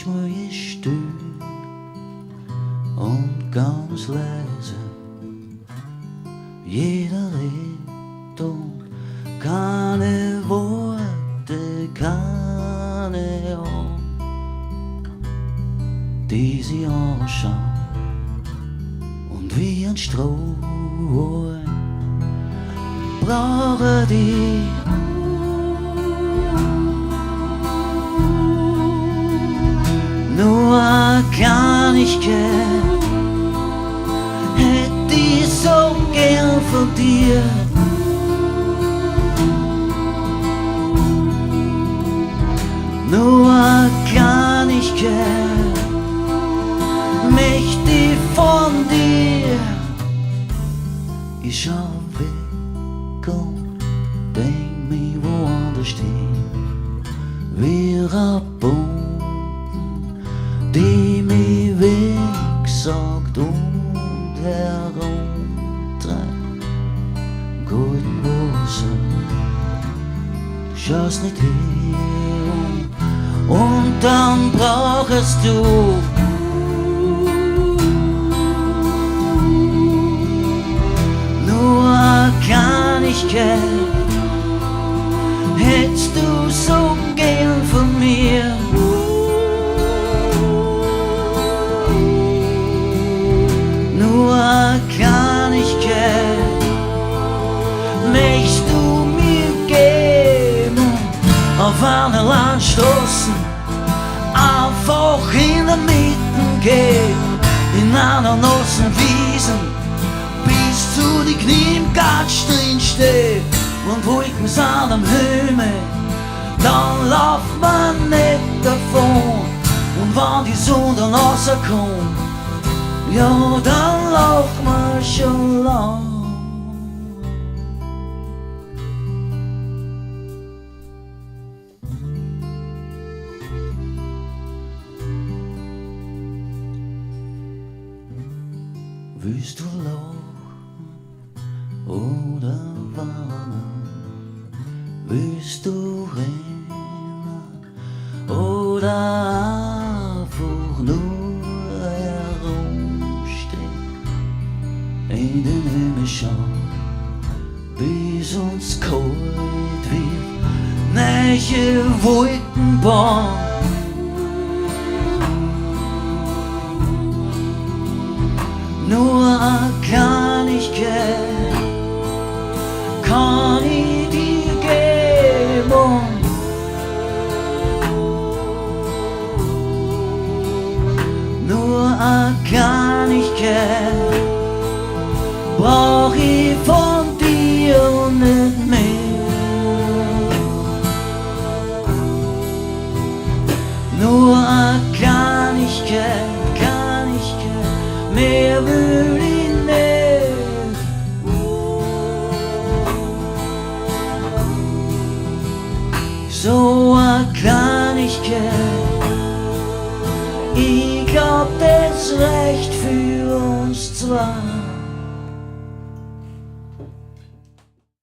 manchmal ist still und ganz leise. Jeder redet und keine Worte, keine Augen, die sie anschauen und wie ein Strohhalm brauche die. Nur eine Kleinigkeit hätte ich so gern von dir. Nur eine Kleinigkeit möchte ich von dir. Ich schau weg und denk mich woanders stehen, wie ein Boden, die mich wegsaugt und herumtreibt. Golden Wasser, du schaust nicht her und dann brauchst du nur eine Kleinigkeit. Hättest du so gern von mir. Nur eine Kleinigkeit möchtest du mir geben. Auf einer Landstraße einfach in der Mitte gehen, in einer nassen Wiesen bis zu die Knie im Gatsch drin steht und Wolken sind am Himmel, dann lauft man nicht davon. Und wenn die Sonne dann rauskommt, ja, dann lauft man schon lang. Willst du lachen oder warnen? Willst du rennen oder einfach nur herumstehen? In den Himmel schauen, bis uns kalt wird, neue Wolken bauen. Nur eine Kleinigkeit kann ich dir geben. Nur eine Kleinigkeit brauch ich von dir und nicht mehr. Nur eine Kleinigkeit, mehr will ich nicht. So eine Kleinigkeit, ich glaub, das reicht für uns zwei.